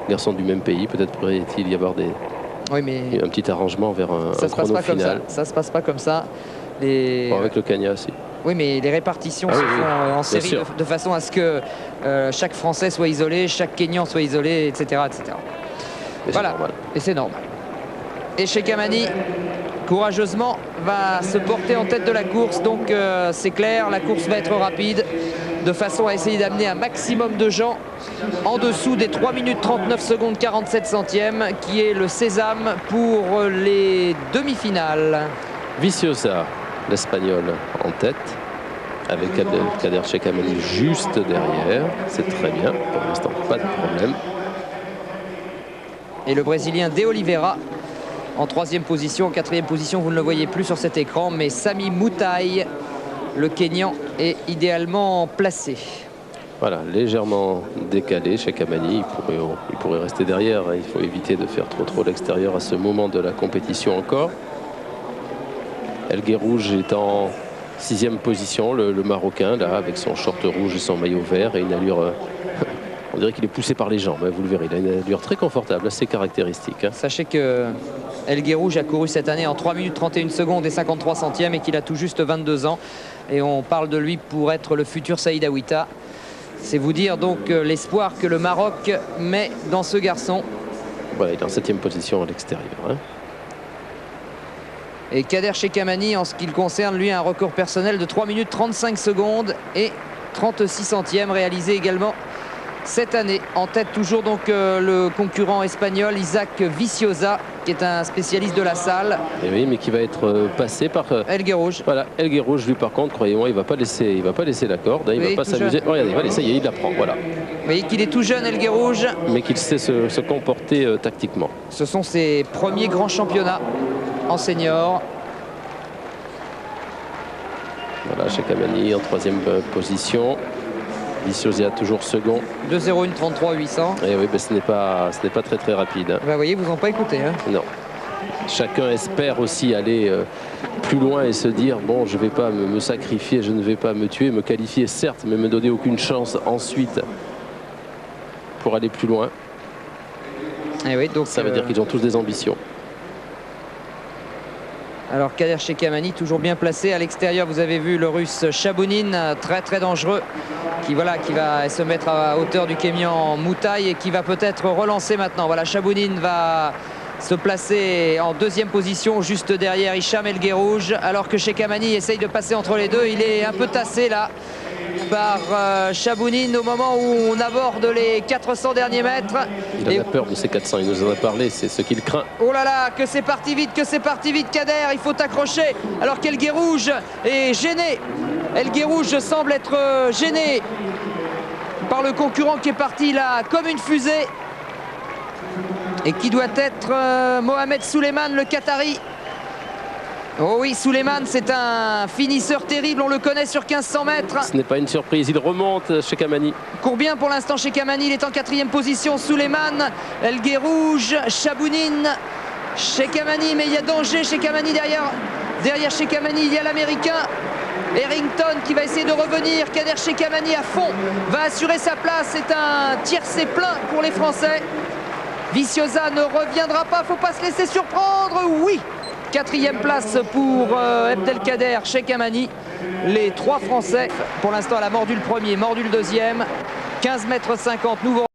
garçons du même pays. Peut-être pourrait-il y avoir oui, mais un petit arrangement vers un chrono final. Ça se passe pas comme ça. Bon, avec le Kenya aussi. Oui, mais les répartitions se font en série de façon à ce que chaque Français soit isolé, chaque Kenyan soit isolé, etc. etc. Voilà, et c'est normal. Et Sheikh Amani, courageusement, va se porter en tête de la course. Donc c'est clair, la course va être rapide, de façon à essayer d'amener un maximum de gens en dessous des 3 minutes 39 secondes 47 centièmes, qui est le sésame pour les demi-finales. Viciosa, l'Espagnol, en tête, avec Abdelkader Sheikh Amani juste derrière. C'est très bien, pour l'instant pas de problème. Et le Brésilien De Oliveira en 3e position. En 4e position, vous ne le voyez plus sur cet écran, mais Sami Mutai, le Kenyan, est idéalement placé. Voilà, légèrement décalé. Sheikh Amani, il pourrait rester derrière. Il faut éviter de faire trop l'extérieur à ce moment de la compétition encore. El Guerrouj est en 6e position, le Marocain, là, avec son short rouge et son maillot vert et une allure... on dirait qu'il est poussé par les jambes, hein, vous le verrez. Il a une allure très confortable, assez caractéristique. Hein. Sachez que El Guerrouj a couru cette année en 3 minutes 31 secondes et 53 centièmes et qu'il a tout juste 22 ans. Et on parle de lui pour être le futur Saïd Aouita. C'est vous dire donc l'espoir que le Maroc met dans ce garçon. Voilà, il est en 7e position à l'extérieur. Hein. Et Kader Sheikh Amani, en ce qui le concerne, lui, a un record personnel de 3 minutes 35 secondes et 36 centièmes, réalisé également cette année. En tête toujours donc le concurrent espagnol Isaac Viciosa, qui est un spécialiste de la salle. Et oui, mais qui va être passé par El Guerrouj. Voilà, El Guerrouj, lui par contre, croyez-moi, il va pas laisser la corde, hein, il va pas s'amuser. Oh, regardez, voilà, ça y est, il la prend, voilà. Vous voyez qu'il est tout jeune, El Guerrouj, mais qu'il sait se comporter tactiquement. Ce sont ses premiers grands championnats en senior. Voilà, Sheikh Amani en 3e position. Viciosa toujours second. 2-0-1 33 800. Et oui, ben, ce n'est pas très rapide. Hein. Ben, vous voyez, vous n'ont pas écouté. Hein. Non. Chacun espère aussi aller plus loin et se dire bon, je ne vais pas me sacrifier, je ne vais pas me tuer, me qualifier certes, mais me donner aucune chance ensuite pour aller plus loin. Et oui, donc ça veut dire qu'ils ont tous des ambitions. Alors Kader Sheikh Amani toujours bien placé à l'extérieur. Vous avez vu le Russe Chabounin, très dangereux, qui va se mettre à hauteur du Kenyan Mutai et qui va peut-être relancer maintenant. Voilà, Chabounin va se placer en 2e position juste derrière Hicham El Guerrouj, alors que Sheikh Amani essaye de passer entre les deux. Il est un peu tassé là par Chabounin au moment où on aborde les 400 derniers mètres. Il en a peur de ces 400, il nous en a parlé, c'est ce qu'il craint. Oh là là, que c'est parti vite, Kader, il faut accrocher, alors qu'El Guerrouj est gêné. El Guerrouj semble être gêné par le concurrent qui est parti là comme une fusée et qui doit être Mohamed Souleymane, le Qatari. Oh oui, Souleymane, c'est un finisseur terrible, on le connaît sur 1500 mètres. Ce n'est pas une surprise, il remonte Sheikh Amani. Court bien pour l'instant Sheikh Amani, il est en 4e position. Souleymane, El Guerrouj, Chabounin, Sheikh Amani, mais il y a danger. Sheikh Amani derrière Sheikh Amani, il y a l'Américain Harrington qui va essayer de revenir. Kader Sheikh Amani à fond va assurer sa place, c'est un tiercé plein pour les Français. Viciosa ne reviendra pas, faut pas se laisser surprendre, oui. 4e place pour Abdelkader Sheikh Amani. Les 3 Français, pour l'instant, elle a mordu le premier, mordu le deuxième. 15,50 m, nouveau.